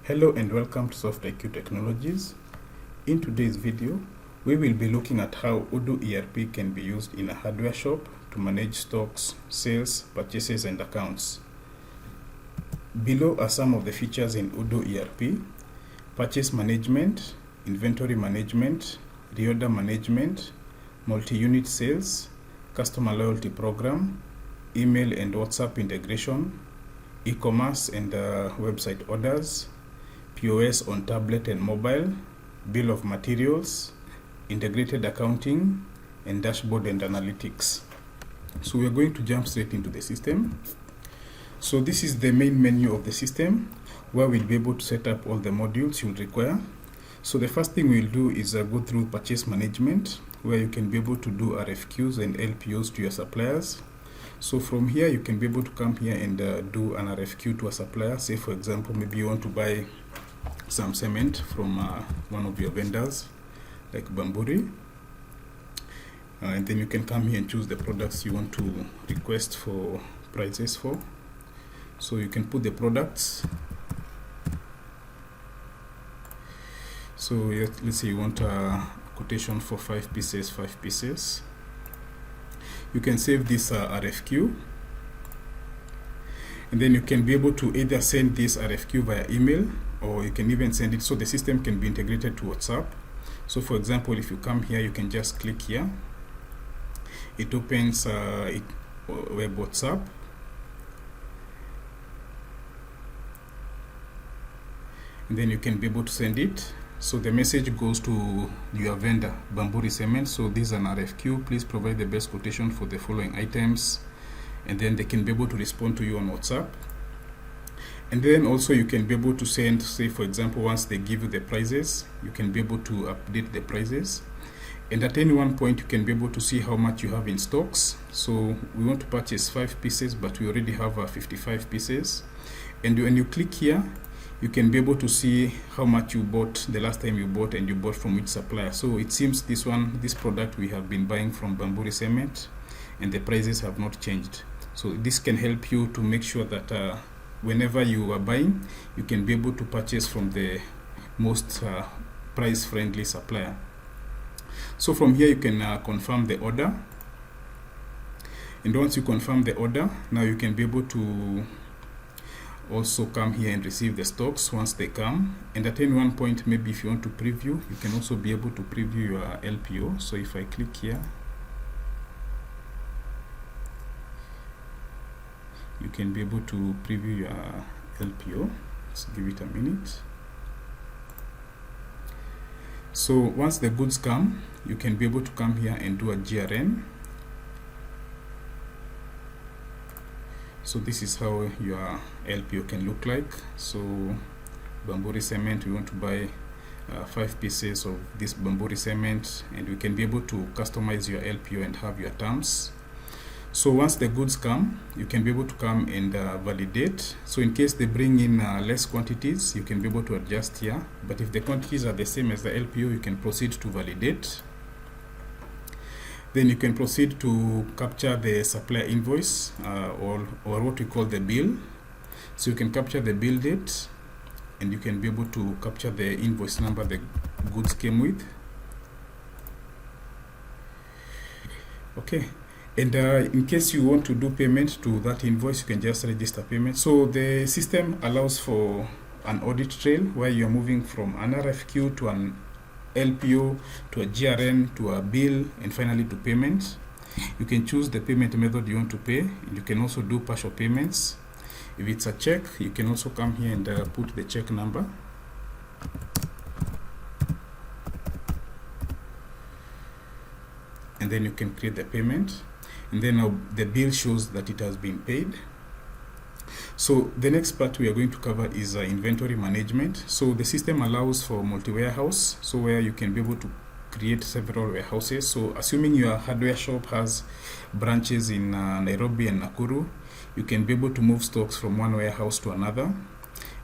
Hello and welcome to SoftIQ Technologies. In today's video, we will be looking at how Odoo ERP can be used in a hardware shop to manage stocks, sales, purchases, and accounts. Below are some of the features in Odoo ERP: purchase management, inventory management, reorder management, multi-unit sales, customer loyalty program, email and WhatsApp integration, e-commerce and website orders, POS on tablet and mobile, bill of materials, integrated accounting, and dashboard and analytics. So we are going to jump straight into the system. So this is the main menu of the system where we'll be able to set up all the modules you'll require. So the first thing we'll do is go through purchase management, where you can be able to do RFQs and LPOs to your suppliers. So from here you can be able to come here and do an RFQ to a supplier. Say for example, maybe you want to buy some cement from one of your vendors like Bamburi, and then you can come here and choose the products you want to request for prices for. So you can put the products. So let's say you want a quotation for 5 pieces. You can save this RFQ, and then you can be able to either send this RFQ via email, or you can even send it so the system can be integrated to WhatsApp. So for example, if you come here, you can just click here. It opens web WhatsApp. And then you can be able to send it. So the message goes to your vendor, Bamburi Cement. So this is an RFQ. Please provide the best quotation for the following items. And then they can be able to respond to you on WhatsApp. And then also you can be able to send, say for example, once they give you the prices, you can be able to update the prices. And at any one point, you can be able to see how much you have in stocks. So we want to purchase 5 pieces, but we already have 55 pieces. And when you click here, you can be able to see how much you bought the last time you bought, and you bought from which supplier. So it seems this product we have been buying from Bamburi Cement, and the prices have not changed. So this can help you to make sure that whenever you are buying, you can be able to purchase from the most price-friendly supplier. So from here you can confirm the order, and once you confirm the order, now you can be able to also come here and receive the stocks once they come. And at any one point, maybe if you want to preview, you can also be able to preview your LPO. So if I click here, you can be able to preview your LPO. Let's give it a minute. So once the goods come, you can be able to come here and do a GRN. So this is how your LPO can look like. So Bamburi Cement, we want to buy 5 pieces of this Bamburi Cement, and we can be able to customize your LPO and have your terms. So once the goods come, you can be able to come and validate. So in case they bring in less quantities, you can be able to adjust here. But if the quantities are the same as the LPO, you can proceed to validate. Then you can proceed to capture the supplier invoice or what we call the bill. So you can capture the bill date, and you can be able to capture the invoice number the goods came with. Okay. And in case you want to do payment to that invoice, you can just register payment. So the system allows for an audit trail where you're moving from an RFQ to an LPO to a GRN to a bill, and finally to payment. You can choose the payment method you want to pay. You can also do partial payments. If it's a check, you can also come here and put the check number. And then you can create the payment. And then now the bill shows that it has been paid. So the next part we are going to cover is inventory management. So the system allows for multi-warehouse, so where you can be able to create several warehouses. So assuming your hardware shop has branches in Nairobi and Nakuru, you can be able to move stocks from one warehouse to another,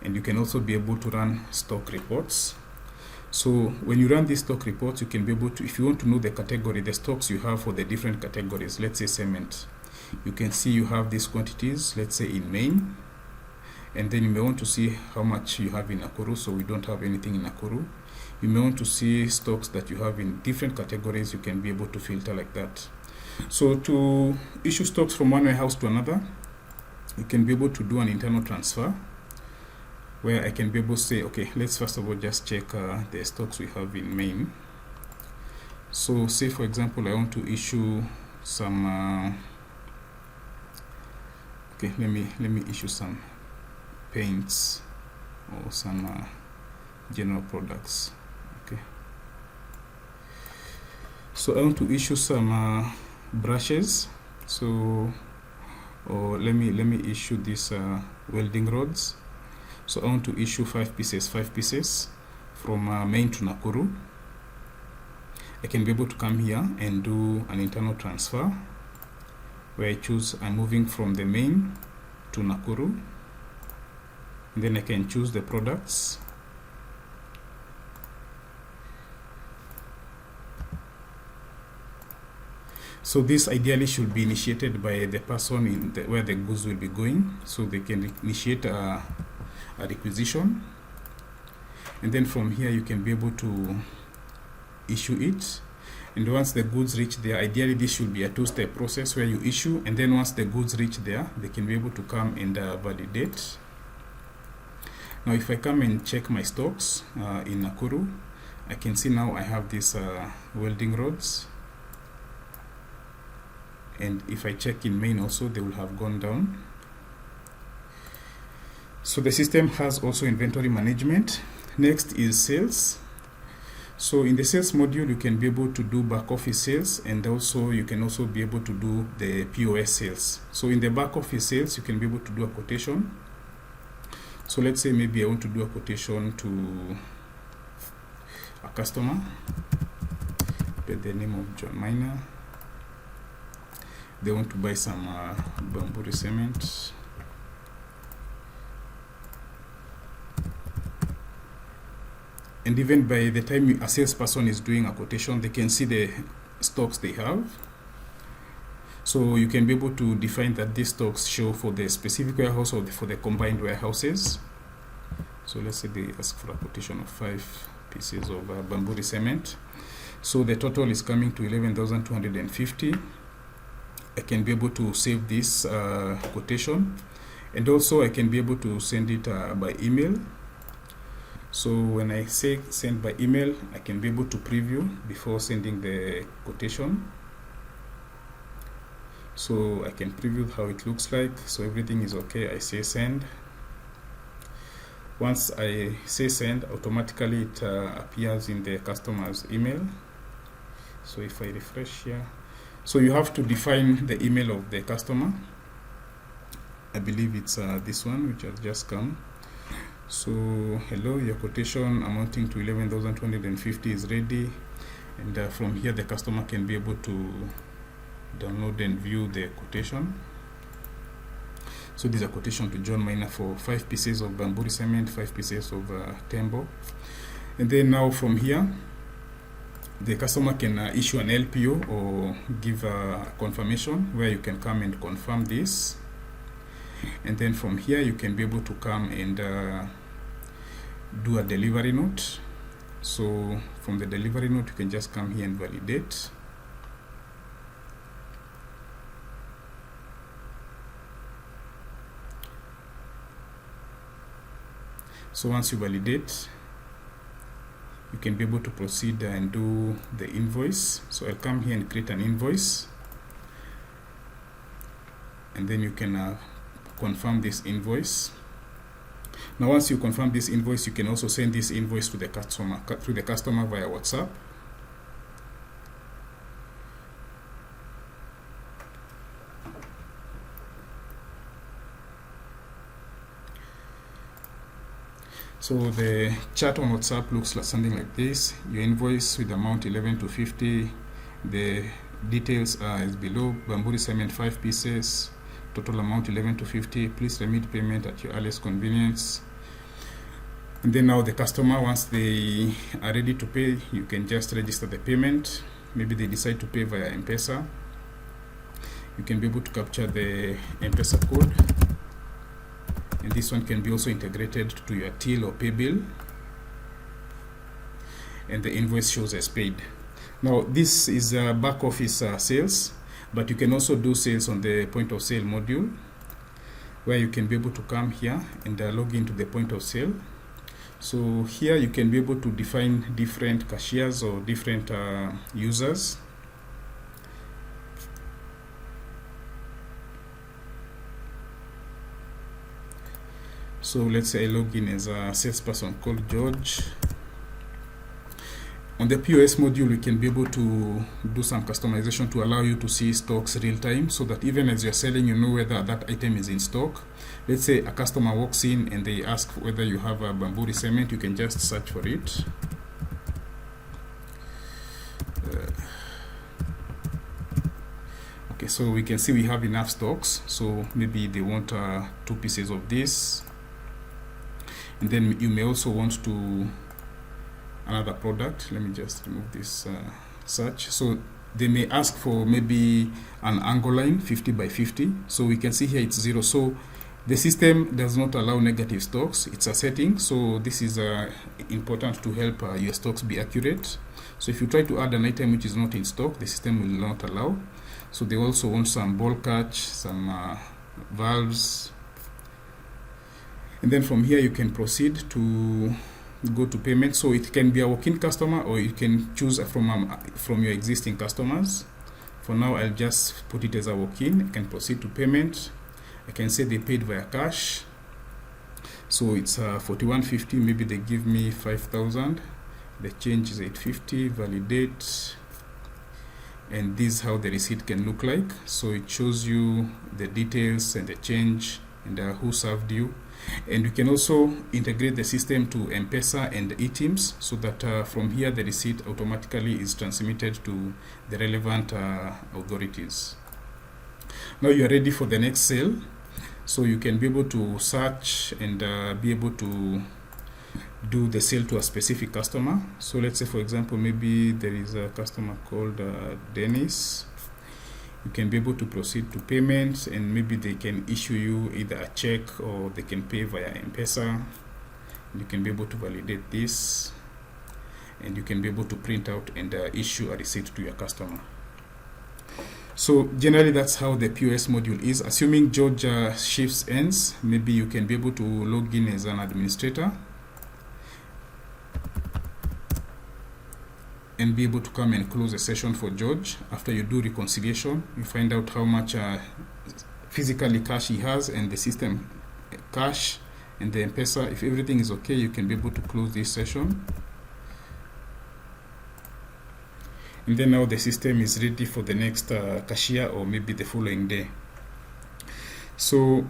and you can also be able to run stock reports. So when you run these stock reports, you can be able to, if you want to know the category, the stocks you have for the different categories, let's say cement, you can see you have these quantities, let's say in main, And then you may want to see how much you have in Nakuru. So we don't have anything in Nakuru. You may want to see stocks that you have in different categories. You can be able to filter like that. So to issue stocks from one warehouse to another, you can be able to do an internal transfer, where I can be able to say, okay, let's first of all just check the stocks we have in main. So say for example, I want to issue some okay, let me issue some paints or some general products. Okay, so I want to issue some brushes. So or let me issue these welding rods. So I want to issue 5 pieces from main to Nakuru. I can be able to come here and do an internal transfer, where I choose I'm moving from the main to Nakuru. And then I can choose the products. So this ideally should be initiated by the person in where the goods will be going, so they can initiate a requisition. And then from here you can be able to issue it. And once the goods reach there, ideally this should be a two-step process where you issue, and then once the goods reach there, they can be able to come and validate. Now if I come and check my stocks in Nakuru, I can see now I have these welding rods. And if I check in main also, they will have gone down. So the system has also inventory management. Next is sales. So in the sales module, you can be able to do back office sales, and also you can also be able to do the POS sales. So in the back office sales, you can be able to do a quotation. So let's say maybe I want to do a quotation to a customer. Put the name of John Minor. They want to buy some bamboo cement. And even by the time a salesperson is doing a quotation, they can see the stocks they have. So you can be able to define that these stocks show for the specific warehouse or for the combined warehouses. So let's say they ask for a quotation of 5 pieces of bamboo cement. So the total is coming to 11,250. I can be able to save this quotation, and also I can be able to send it by email. So when I say send by email, I can be able to preview before sending the quotation. So I can preview how it looks like. So everything is okay. I say send. Once I say send, automatically it appears in the customer's email. So if I refresh here, so you have to define the email of the customer. I believe it's this one, which has just come. So hello, your quotation amounting to 11,250 is ready, and from here the customer can be able to download and view the quotation. So this is a quotation to John Minor for 5 pieces of bamboo cement, 5 pieces of timber. And then now from here, the customer can issue an LPO or give a confirmation, where you can come and confirm this. And then from here you can be able to come and do a delivery note. So from the delivery note, you can just come here and validate. So once you validate, you can be able to proceed and do the invoice. So I'll come here and create an invoice, and then you can confirm this invoice. Now once you confirm this invoice, you can also send this invoice to the customer via WhatsApp. So the chat on WhatsApp looks like something like this. Your invoice with amount 11,250. The details are as below. Bamboo cement 5 pieces. Total amount 11,250. Please remit payment at your earliest convenience. And then now the customer, once they are ready to pay, you can just register the payment. Maybe they decide to pay via M-Pesa. You can be able to capture the M-Pesa code. and this one can be also integrated to your till or pay bill, and the invoice shows as paid. Now this is back office sales, but you can also do sales on the point of sale module, where you can be able to come here and log into the point of sale. So here you can be able to define different cashiers or different users. So let's say I log in as a salesperson called George. On the POS module, we can be able to do some customization to allow you to see stocks real time, so that even as you're selling, you know whether that item is in stock. Let's say a customer walks in and they ask whether you have a bamboo cement, you can just search for it. Okay, so we can see we have enough stocks, so maybe they want 2 pieces of this, and then you may also want to another product. Let me just remove this search. So they may ask for maybe an angle line 50 by 50. So we can see here it's 0. So the system does not allow negative stocks. It's a setting. So this is important to help your stocks be accurate. So if you try to add an item which is not in stock, the system will not allow. So they also want some ball catch, some valves. And then from here you can proceed to go to payment. So it can be a walk-in customer, or you can choose from your existing customers. For now, I'll just put it as a walk-in. I can proceed to payment. I can say they paid via cash. So it's 41.50. Maybe they give me 5,000. The change is 850. Validate. And this is how the receipt can look like. So it shows you the details and the change and who served you. And you can also integrate the system to M-Pesa and eTeams, so that from here the receipt automatically is transmitted to the relevant authorities. Now you are ready for the next sale, so you can be able to search and be able to do the sale to a specific customer. So let's say, for example, maybe there is a customer called Dennis. You can be able to proceed to payments, and maybe they can issue you either a check or they can pay via M-Pesa. You can be able to validate this, and you can be able to print out and issue a receipt to your customer. So generally that's how the POS module is. Assuming George shifts ends, maybe you can be able to log in as an administrator and be able to come and close a session for George. After you do reconciliation, you find out how much physically cash he has and the system cash and the M-Pesa. If everything is okay, you can be able to close this session. And then now the system is ready for the next cashier, or maybe the following day. So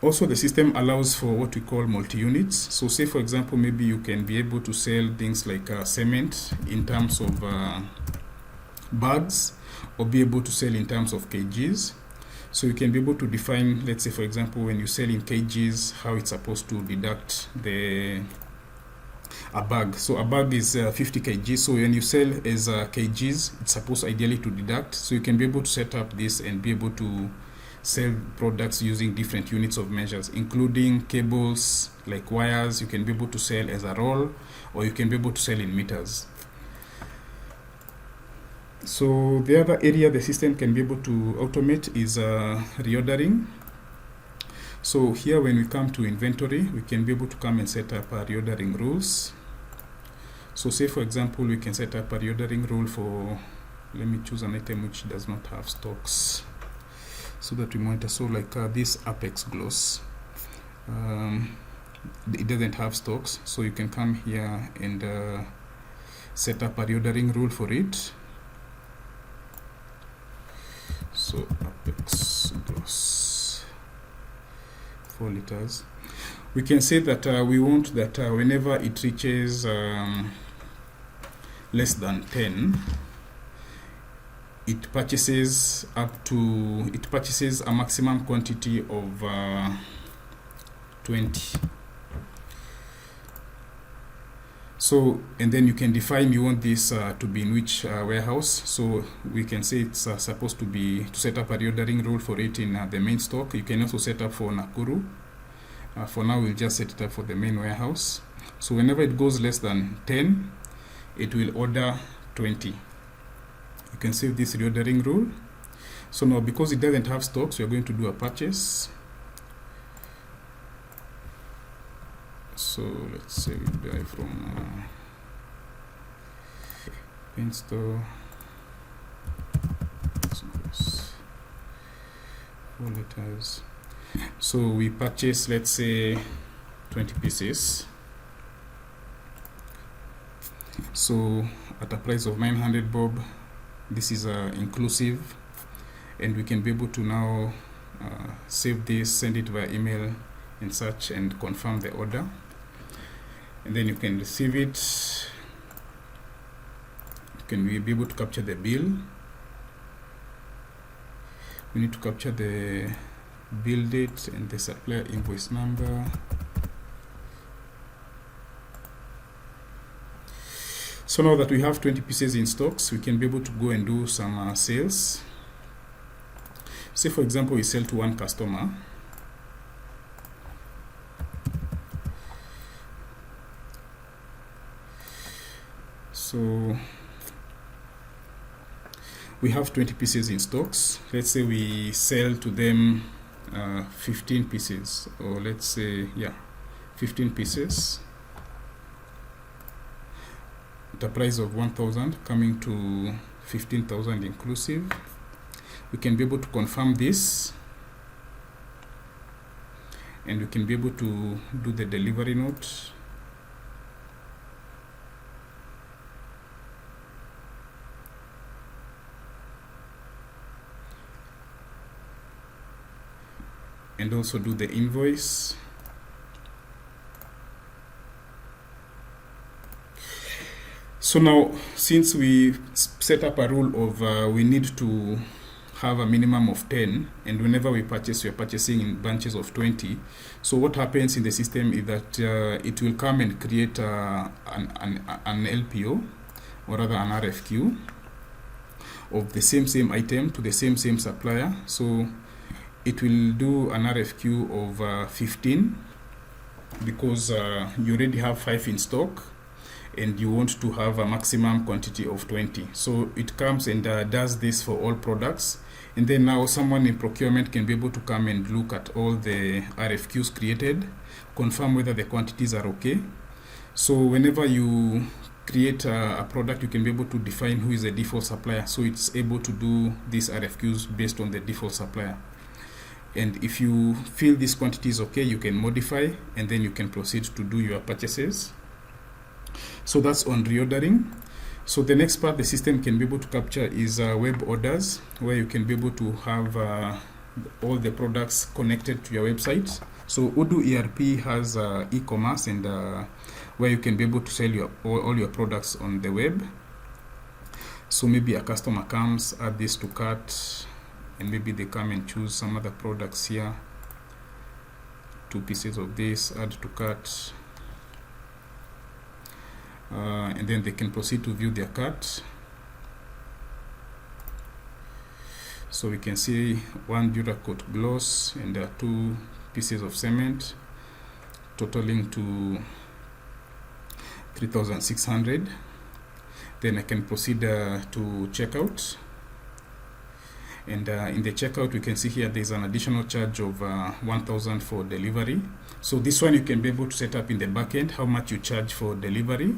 also the system allows for what we call multi-units. So say, for example, maybe you can be able to sell things like cement in terms of bags, or be able to sell in terms of kgs. So you can be able to define, let's say, for example, when you sell in kgs, how it's supposed to deduct a bag. So a bag is 50 kg. So when you sell as kgs, it's supposed ideally to deduct. So you can be able to set up this and be able to sell products using different units of measures, including cables like wires. You can be able to sell as a roll, or you can be able to sell in meters. So the other area the system can be able to automate is reordering. So here when we come to inventory, we can be able to come and set up reordering rules. So say, for example, we can set up a reordering rule for, let me choose an item which does not have stocks, so that we monitor. So like this Apex gloss, it doesn't have stocks, so you can come here and set up a reordering rule for it. So Apex gloss 4 liters. We can say that we want that whenever it reaches less than 10, it purchases a maximum quantity of 20. So, and then you can define you want this to be in which warehouse. So we can say it's supposed to set up a reordering rule for it in the main stock. You can also set up for Nakuru, For now, we'll just set it up for the main warehouse. So whenever it goes less than 10, it will order 20. You can save this reordering rule. So now, because it doesn't have stocks, we are going to do a purchase. So let's say we buy from paint store. 4 letters. So we purchase, let's say, 20 pieces. So at a price of 900 bob, this is inclusive, and we can be able to now save this, send it via email and such, and confirm the order, and then you can receive it. Can we be able to capture the bill? We need to capture the bill date and the supplier invoice number. So now that we have 20 pieces in stocks, we can be able to go and do some sales. Say for example, we sell to one customer. So we have 20 pieces in stocks. Let's say we sell to them 15 pieces, or let's say 15 pieces at a price of 1,000, coming to 15,000 inclusive. We can be able to confirm this, and we can be able to do the delivery note. And also do the invoice. So now, since we set up a rule of we need to have a minimum of 10, and whenever we purchase, we are purchasing in bunches of 20. So what happens in the system is that it will come and create an LPO, or rather an RFQ, of the same item to the same supplier. So it will do an RFQ of 15, because you already have 5 in stock and you want to have a maximum quantity of 20. So it comes and does this for all products, and then now someone in procurement can be able to come and look at all the RFQs created, confirm whether the quantities are okay. So whenever you create a product, you can be able to define who is the default supplier, so it's able to do these RFQs based on the default supplier. And if you feel this quantity is okay, you can modify, and then you can proceed to do your purchases. So that's on reordering. So the next part the system can be able to capture is web orders, where you can be able to have all the products connected to your website. So Odoo ERP has e-commerce, and where you can be able to sell all your products on the web. So maybe a customer comes, add this to cart, and maybe they come and choose some other products here. 2 pieces of this, add to cart, and then they can proceed to view their cart. So we can see 1 Duracoat gloss and 2 pieces of cement, totaling to 3,600. Then I can proceed to checkout. And in the checkout, we can see here there's an additional charge of 1,000 for delivery. So this one you can be able to set up in the backend how much you charge for delivery,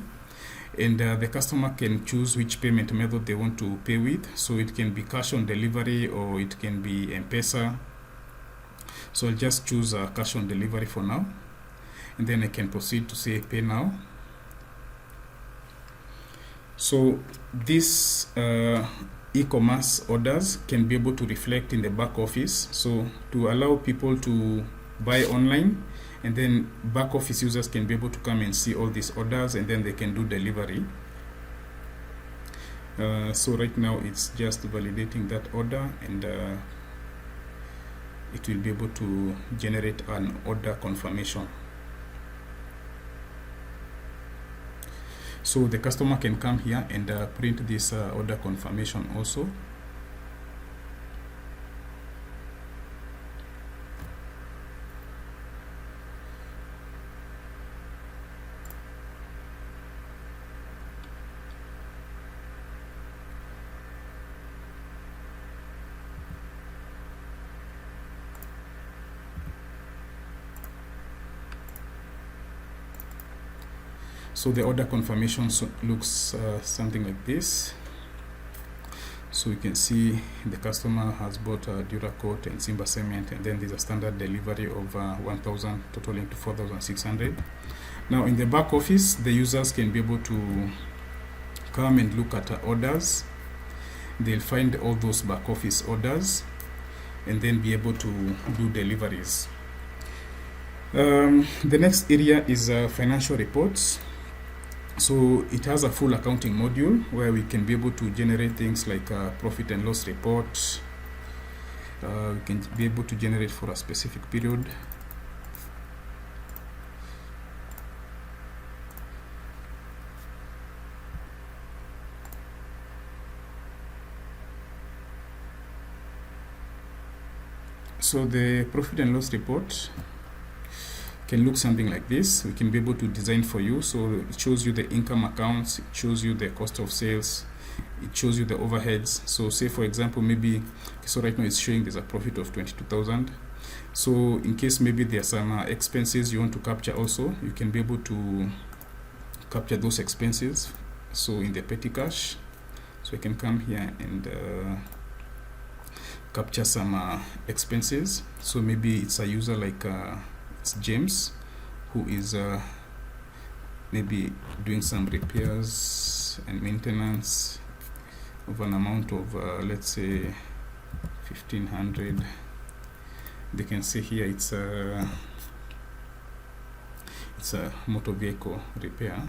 and the customer can choose which payment method they want to pay with. So it can be cash on delivery, or it can be M-Pesa. So I'll just choose cash on delivery for now, and then I can proceed to say pay now. So this e-commerce orders can be able to reflect in the back office, so to allow people to buy online, and then back office users can be able to come and see all these orders, and then they can do delivery. So right now it's just validating that order, and it will be able to generate an order confirmation. So the customer can come here and print this order confirmation also. So the order confirmation looks something like this. So you can see the customer has bought a Duracoat and Simba Cement, and then there's a standard delivery of 1,000 totaling to 4,600. Now in the back office, the users can be able to come and look at orders. They'll find all those back office orders and then be able to do deliveries. The next area is financial reports. So it has a full accounting module where we can be able to generate things like profit and loss report. We can be able to generate for a specific period. So the profit and loss report can look something like this. We can be able to design for you. So it shows you the income accounts, it shows you the cost of sales, it shows you the overheads. So say for example, maybe, so right now it's showing there's a profit of 22,000. So in case maybe there's some expenses you want to capture also, you can be able to capture those expenses. So in the petty cash, so I can come here and capture some expenses. So maybe it's a user like it's James, who is maybe doing some repairs and maintenance of an amount of let's say 1,500. They can see here it's a motor vehicle repair.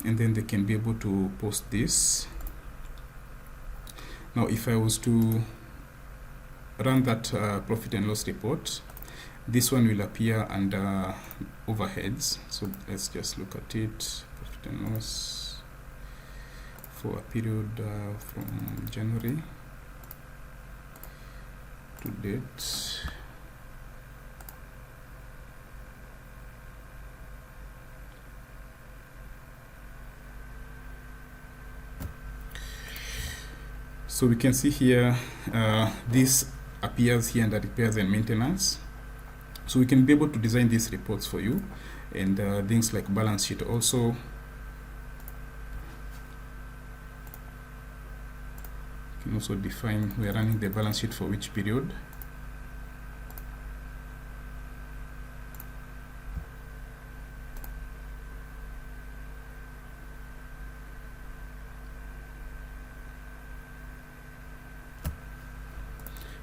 And then they can be able to post this. Now if I was to run that profit and loss report, this one will appear under overheads. So let's just look at it. Profit and loss for a period from January to date. So we can see here, this appears here under repairs and maintenance. So we can be able to design these reports for you, and things like balance sheet also. You can also define, we are running the balance sheet for which period.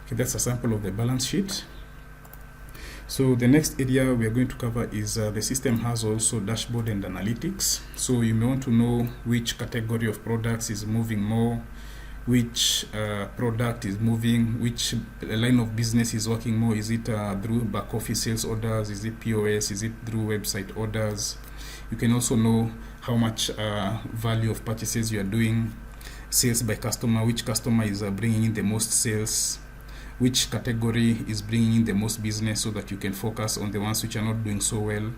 Okay, that's a sample of the balance sheet. So the next area we are going to cover is the system has also dashboard and analytics. So you may want to know which category of products is moving more, which product is moving, which line of business is working more. Is it through back office sales orders? Is it POS? Is it through website orders? You can also know how much value of purchases you are doing, sales by customer, which customer is bringing in the most sales, which category is bringing in the most business, so that you can focus on the ones which are not doing so well.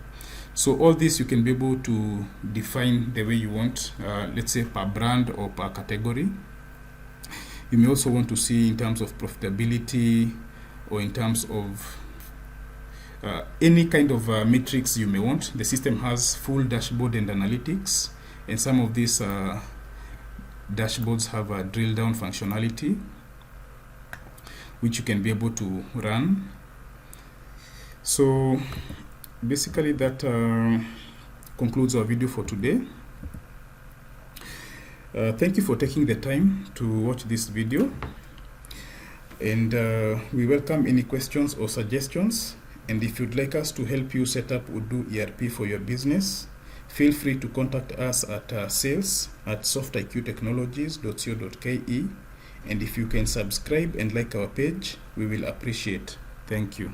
So all this you can be able to define the way you want, let's say per brand or per category. You may also want to see in terms of profitability, or in terms of any kind of metrics you may want. The system has full dashboard and analytics, and some of these dashboards have a drill down functionality, which you can be able to run. So basically that concludes our video for today. Thank you for taking the time to watch this video, and we welcome any questions or suggestions. And if you'd like us to help you set up Odoo ERP for your business, feel free to contact us at sales@softiqtechnologies.co.ke. And if you can subscribe and like our page, we will appreciate. Thank you.